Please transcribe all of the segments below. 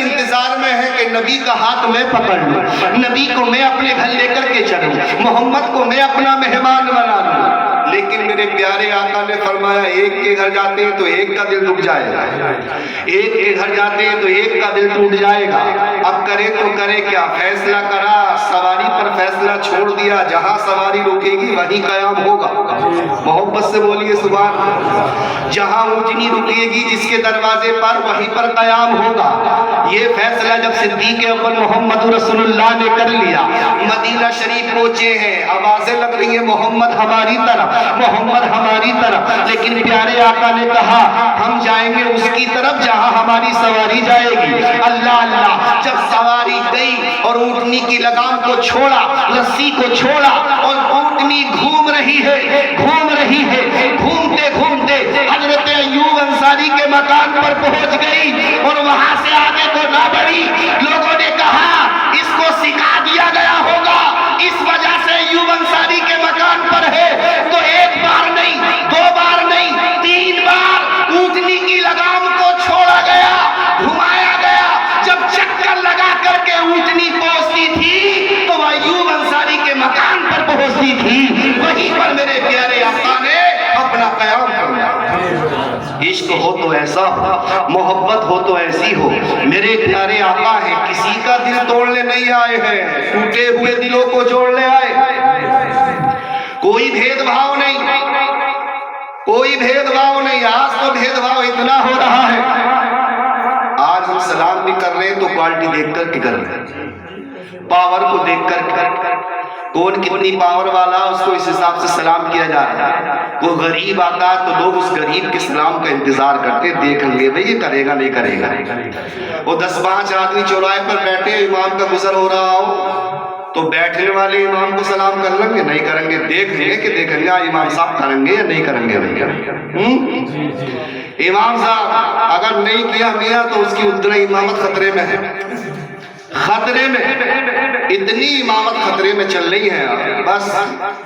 انتظار میں ہیں کہ نبی کا ہاتھ میں پکڑ لوں، نبی کو میں اپنے گھر لے کر کے چلوں، محمد کو میں اپنا مہمان بنا لوں۔ لیکن میرے پیارے آقا نے فرمایا ایک کے گھر جاتے ہیں تو ایک کا دل دکھ جائے گا، ایک کے گھر جاتے ہیں تو ایک کا دل ٹوٹ جائے گا۔ اب کرے تو کرے کیا؟ فیصلہ کرا، سواری پر فیصلہ چھوڑ دیا، جہاں سواری رکے گی وہیں قیام ہوگا۔ محبت سے بولیے سبحان اللہ۔ جہاں اونٹنی رکے گی جس کے دروازے پر وہیں پر قیام ہوگا۔ یہ فیصلہ جب صدیق اول محمد رسول اللہ نے کر لیا، مدینہ شریف پہنچے ہیں، آوازیں لگ رہی ہیں محمد ہماری طرف، محمد ہماری طرف، لیکن پیارے آقا نے کہا ہم جائیں گے اس کی طرف جہاں ہماری سواری جائے گی۔ اللہ اللہ، جب سواری گئی اور اونٹنی کی لگام کو چھوڑا، رسی کو چھوڑا، اور اونٹنی گھوم رہی ہے، گھوم رہی ہے، گھومتے گھومتے حضرت ایوب انصاری کے مکان پر پہنچ گئی اور وہاں سے آگے کو نہ بڑھی۔ لوگوں نے کہا اس کو سکھا دیا گیا ہوگا، اس وجہ سے ایوب انصاری کے مکان پر ہے۔ تو ایک بار نہیں، دو بار نہیں، تین بار اونٹنی کی لگام کو چھوڑا گیا، گھمایا گیا۔ جب چکر لگا کر کے اونٹنی پہنچتی تھی تو وہ ایوب انصاری کے مکان پر پہنچتی تھی، وہیں پر میرے پیارے آقا نے اپنا قیام کرنا۔ عشق ہو تو ایسا ہو، محبت ہو تو ایسی ہو۔ میرے پیارے آقا ہیں، کسی کا دل توڑنے نہیں آئے ہیں، ٹوٹے ہوئے دلوں کو جوڑنے آئے۔ کوئی بھید بھاؤ نہیں، کوئی بھید بھاؤ نہیں۔ آج تو بھید بھاؤ اتنا ہو رہا ہے، آج ہم سلام بھی کر رہے ہیں تو کوالٹی دیکھ کر کے کر رہے ہیں، پاور کو دیکھ کر کون کتنی پاور والا اس کو اس حساب سے سلام کیا جا رہا ہے۔ کوئی غریب آتا تو لوگ اس غریب کے سلام کا انتظار کرتے، دیکھیں گے بھئی یہ کرے گا نہیں کرے گا۔ وہ 10-5 آدمی چوراہے پر بیٹھے، امام کا گزر ہو رہا ہو تو بیٹھنے والے امام کو سلام کر لیں گے نہیں کریں گے، دیکھ لیں گے کہ دیکھیں گے امام صاحب کریں گے یا نہیں کریں گے۔ امام صاحب اگر نہیں کیا میاں تو اس کی اتنا امامت خطرے میں ہے، خطرے میں، اتنی امامت خطرے میں چل رہی ہے، بس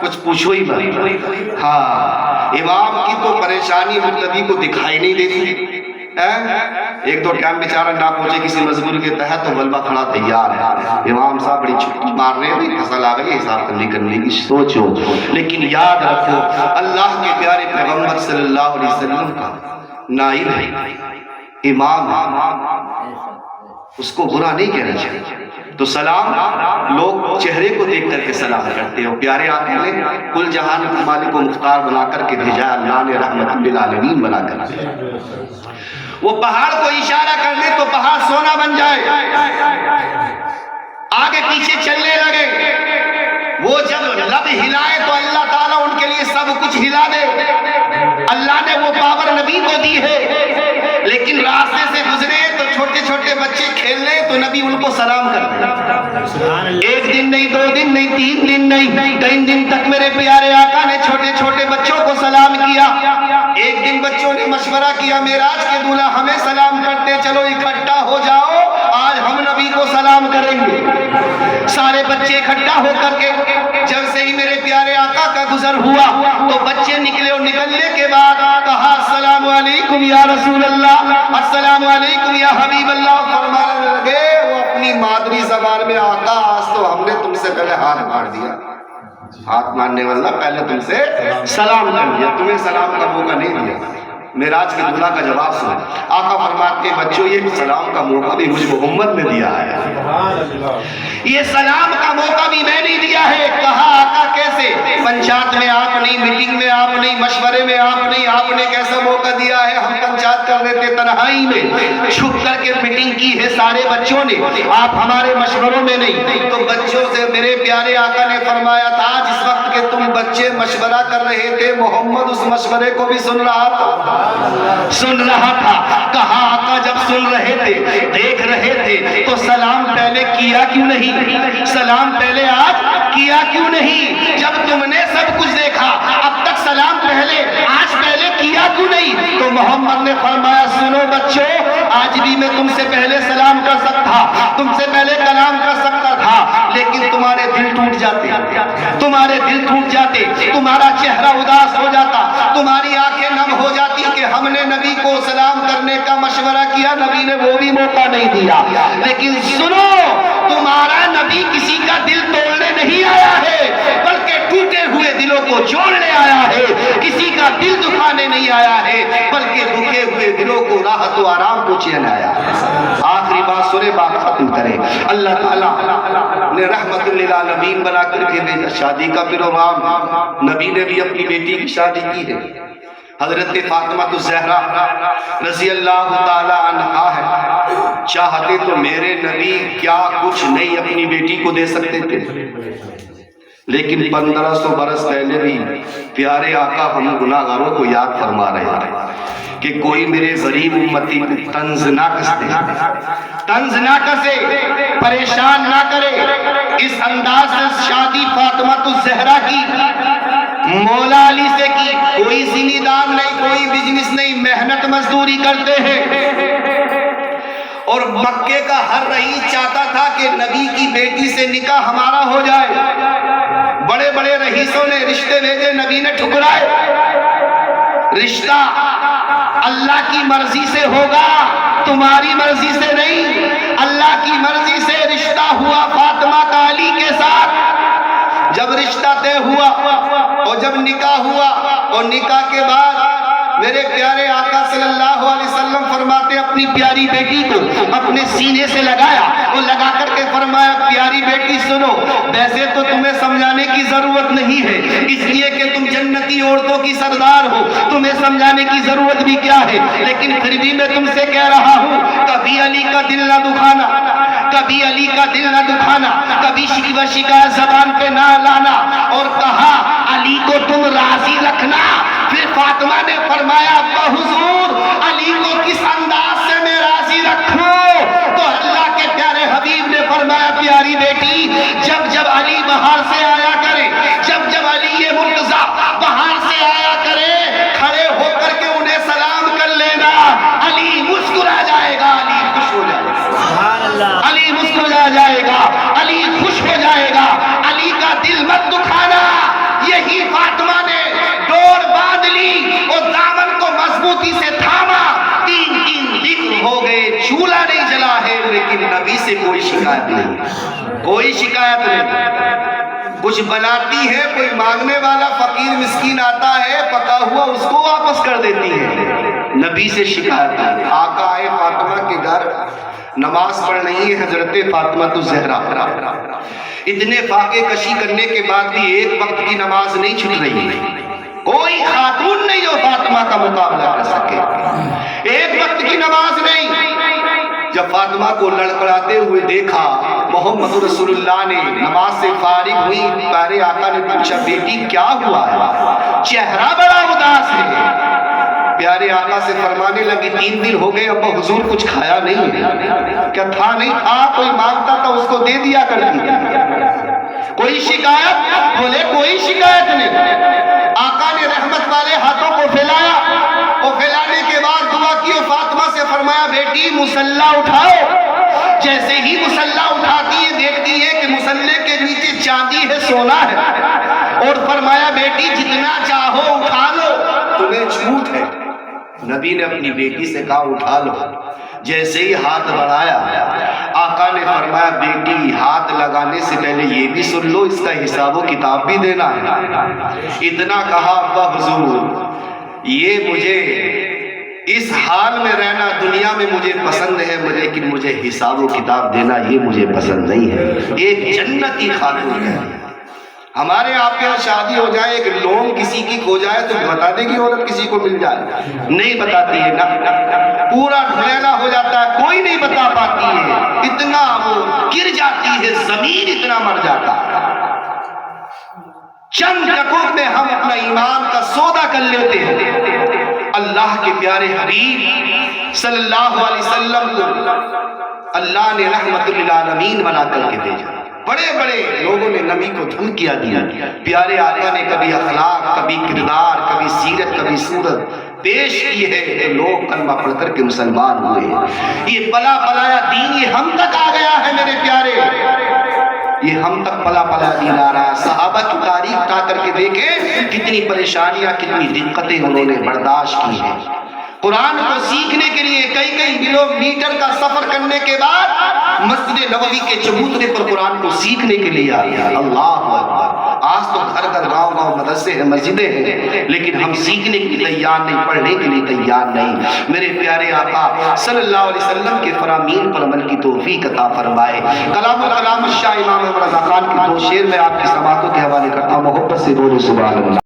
کچھ پوچھو ہی مت۔ ہاں، امام کی تو پریشانی مقتدی کو دکھائی نہیں دیتی۔ ایک دو ٹائم بیچارہ نہ پہنچے کسی مجبوری کے تحت تو غلبہ کھڑا تیار ہے، امام صاحب بڑی چھٹی مار رہے ہیں، فصل آ گئی حساب کرنے کی سوچو۔ لیکن یاد رکھو اللہ کے پیارے پیغمبر صلی اللہ علیہ وسلم کا نائب ہے، امام ہے، اس کو برا نہیں کہنا چاہیے۔ تو سلام لوگ چہرے کو دیکھ کر کے سلام کرتے ہیں، پیارے آقا نے کل جہان کو مالک و مختار بنا کر کے بھیجا، اللہ نے رحمت للعالمین بنا کر کے۔ وہ پہاڑ کو اشارہ کر لے تو پہاڑ سونا بن جائے، آگے پیچھے چلنے لگے۔ وہ جب لب ہلائے تو اللہ تعالیٰ ان کے لیے سب کچھ ہلا دے۔ اللہ نے وہ پاور نبی کو دی ہے، لیکن راستے سے گزرے تو چھوٹے چھوٹے بچے کھیل رہے تو نبی ان کو سلام کرتے۔ ایک دن نہیں، 2 دن نہیں، 3 دن نہیں، 3 دن تک میرے پیارے آقا نے چھوٹے چھوٹے بچوں کو سلام کیا۔ ایک دن بچوں نے مشورہ کیا معراج کے دولہا ہمیں سلام کرتے، چلو اکٹھا ہو جاؤ آج ہم نبی کو سلام کریں گے۔ سارے بچے اکٹھا ہو کر کے جب سے ہی میرے پیارے آقا کا گزر ہوا تو بچے نکلے، اور نکلنے کے بعد کہا السلام علیکم یا رسول اللہ، السلام علیکم یا حبیب اللہ۔ فرمانے لگے وہ اپنی مادری زبان میں، آقا آج تو ہم نے تم سے پہلے ہاتھ مار دیا، ہاتھ مارنے والا پہلے تم سے سلام کر دیا، تمہیں سلام کا موقع نہیں دیا۔ معراج کے دولہا کا جواب سن، آقا فرماتے ہیں بچوں یہ سلام کا موقع بھی مجھ محمد نے دیا ہے، یہ سلام کا موقع بھی میں نے دیا ہے۔ کہا آقا کیسے؟ پنچایت میں آپ نہیں، میٹنگ میں آپ نہیں، مشورے میں آپ نہیں، آپ نے کیسا موقع دیا ہے؟ ہم پنچایت کر رہے تھے تنہائی میں، چھپ کر کے میٹنگ کی ہے سارے بچوں نے، آپ ہمارے مشوروں میں نہیں۔ تو بچوں سے میرے پیارے آقا نے فرمایا تھا جس وقت کہ تم بچے مشورہ کر رہے تھے محمد اس مشورے کو بھی سن رہا تھا، سن رہا تھا۔ کہا آقا جب سن رہے تھے، دیکھ رہے تھے تو سلام پہلے کیا کیوں نہیں؟ سلام پہلے آج کیا کیوں نہیں؟ جب تم نے سب کچھ دیکھا اب تک سلام پہلے آج پہلے کیا کیوں نہیں؟ تو محمد نے فرمایا سنو بچوں، آج بھی میں تم سے پہلے سلام کر سکتا، تم سے پہلے کلام کر سکتا تھا، تھا، لیکن تمہارے دل ٹوٹ جاتے، تمہارے دل ٹوٹ جاتے، تمہارا چہرہ اداس ہو جاتا، تمہاری آنکھیں نم ہو جاتی کہ ہم نے نبی کو سلام کرنے کا مشورہ کیا، نبی نے وہ بھی موقع نہیں دیا۔ لیکن سنو، تمہارا نبی کسی کا دل توڑنے نہیں آیا ہے، بلکہ ٹوٹے ہوئے دلوں کو جوڑنے آیا ہے، کسی کا دل دکھانے نہیں آیا ہے، بلکہ دکھے ہوئے دلوں کو راحت و آرام پہنچانے آیا ہے۔ آخری بات سورے بات ختم کریں، اللہ تعالیٰ نے رحمت للعالمین بنا کر کے بھیجا، شادی کا پروگرام، نبی نے بھی اپنی بیٹی کی شادی کی ہے، حضرت فاطمہ الزہرا رضی اللہ تعالی عنہا ہے، چاہتے تو میرے نبی کیا کچھ نہیں اپنی بیٹی کو دے سکتے تھے، لیکن 1500 برس پہلے بھی پیارے آقا ہم گناہگاروں کو یاد فرما رہے ہیں کہ کوئی میرے غریب امتی کو طنز نہ کسے، طنز نہ کسے، پریشان نہ کرے۔ اس انداز سے شادی فاطمہ الزہرا کی مولا علی سے کی، کوئی زینی دام نہیں، کوئی بزنس نہیں، محنت مزدوری کرتے ہیں، اور مکے کا ہر رئیس چاہتا تھا کہ نبی کی بیٹی سے نکاح ہمارا ہو جائے، بڑے بڑے رئیسوں نے رشتے بھیجے، نبی نے ٹھکرائے، رشتہ اللہ کی مرضی سے ہوگا، تمہاری مرضی سے نہیں، اللہ کی مرضی سے رشتہ ہوا فاطمہ کا علی کے ساتھ۔ جب رشتہ طے ہوا اور جب نکاح ہوا، اور نکاح کے بعد میرے پیارے آقا صلی اللہ علیہ وسلم فرماتے اپنی پیاری بیٹی کو اپنے سینے سے لگایا اور لگا کر کے فرمایا، پیاری بیٹی سنو، ویسے تو تمہیں سمجھانے کی ضرورت نہیں ہے، اس لیے کہ تم جنتی عورتوں کی سردار ہو، تمہیں سمجھانے کی ضرورت بھی کیا ہے، لیکن پھر بھی میں تم سے کہہ رہا ہوں، کبھی علی کا دل نہ دکھانا، کبھی علی کا دل نہ دکھانا، کبھی شکوہ شکایت زبان پہ نہ لانا، اور کہا علی کو تم راضی رکھنا۔ پھر فاطمہ نے فرمایا، ابا حضور علی کو کس انداز سے میں راضی رکھوں؟ تو اللہ کے پیارے حبیب نے فرمایا، پیاری بیٹی، جب جب علی باہر سے آیا کرے، جب جب علی یہ مرتضی باہر سے آیا کرے، کھڑے ہو کر کے انہیں سلام کر لینا، علی مسکرا جائے گا، علی خوش ہو جائے گا، علی مسکرا جائے گا، علی خوش ہو جائے گا، علی کا دل مت دکھانا۔ یہی فاطمہ نے ڈور باندھ لی اور دامن کو مضبوطی سے تھاما، 3 دن ہو گئے، چولہا نہیں جلا ہے، لیکن نبی سے کوئی شکایت نہیں، کوئی شکایت نہیں۔ کچھ بناتی ہے، کوئی مانگنے والا فقیر مسکین آتا ہے، پکا ہوا اس کو واپس کر دیتی ہے، نبی سے شکایت نہیں۔ آقا آئے فاطمہ کے گھر، نماز پڑھ رہی ہے حضرت فاطمہ الزہرا، اتنے فاقے کشی کرنے کے بعد بھی ایک وقت کی نماز نہیں چھوٹ رہی ہے، کوئی خاتون نہیں جو فاطمہ کا مقابلہ کر سکے، ایک وقت کی نماز نہیں۔ جب فاطمہ کو لڑکڑاتے ہوئے دیکھا، محمد رسول اللہ نے نماز سے فارغ ہوئی، پیارے آقا نے پوچھا، بیٹی کیا ہوا ہے؟ چہرہ بڑا اداس ہے۔ پیارے آقا سے فرمانے لگی، 3 دن ہو گئے ابا حضور کچھ کھایا نہیں ہے۔ کیا تھا نہیں تھا، کوئی مانگتا تھا اس کو دے دیا کرتی تھی۔ کوئی شکایت؟ بولے کوئی شکایت نہیں۔ آقا نے رحمت والے ہاتھوں کو پھیلایا، اور پھیلانے کے بعد دعا کی اور فاطمہ سے فرمایا، بیٹی مصلی اٹھاؤ۔ جیسے ہی مصلی اٹھاتی ہے، دیکھتی ہے کہ مصلی کے نیچے چاندی ہے، سونا ہے، اور فرمایا، بیٹی جتنا چاہو اٹھا لو، تمہیں چھوٹ ہے۔ نبی نے اپنی بیٹی سے کہا، اٹھا لو۔ جیسے ہی ہاتھ بڑھایا، آقا نے فرمایا، بیٹی ہاتھ لگانے سے پہلے یہ بھی سن لو، اس کا حساب و کتاب بھی دینا ہے۔ اتنا کہا، ابا حضور یہ مجھے اس حال میں رہنا دنیا میں مجھے پسند ہے، لیکن مجھے حساب و کتاب دینا یہ مجھے پسند نہیں ہے۔ ایک جنتی خاتون ہے، ہمارے آپ کے یہاں شادی ہو جائے، ایک لون کسی کی کھو جائے تو بتا دے گی عورت کسی کو مل جائے؟ نہیں بتاتی ہے نا، پورا ڈھلیلا ہو جاتا ہے، کوئی نہیں بتا پاتی ہے، اتنا وہ گر جاتی ہے، زمین اتنا مر جاتا ہے۔ چند دقائق میں ہم اپنا ایمان کا سودا کر لیتے ہیں۔ اللہ کے پیارے حبیب صلی اللہ علیہ وسلم کو اللہ نے رحمت للعالمین بنا کر کے بھیجا۔ بڑے بڑے لوگوں نے نبی کو دھمکیاں دیا، پیارے آقا نے کبھی اخلاق، کبھی کردار، کبھی سیرت، کبھی صورت پیش کی ہے، تو لوگ کلمہ پڑھ کر کے مسلمان ہوئے۔ یہ بلا بلایا دین یہ ہم تک آ گیا ہے میرے پیارے۔ یہ ہم تک پلا پلا دین آ رہا ہے۔ صحابہ کی تاریخ اٹھا کر کے دیکھیں کتنی پریشانیاں کتنی دقتیں انہوں نے برداشت کی ہیں۔ قرآن کو سیکھنے کے لیے کئی کلومیٹر کا سفر کرنے کے بعد مسجد نبوی کے چبوترے پر قرآن کو سیکھنے کے لیے آیا۔ اللہ اکبر۔ آج تو گھر گھر گاؤں مدرسے ہیں مسجدیں ہیں، لیکن ہم سیکھنے کے لیے تیار نہیں، پڑھنے کے لیے تیار نہیں۔ میرے پیارے آقا صلی اللہ علیہ وسلم کے فرامین پر عمل کی توفیق عطا فرمائے۔ کلام الشاہ امام رضا خان کی دو شعر میں آپ کی سماعتوں کے حوالے کرتا ہوں، محبت سے بولو سبحان اللہ۔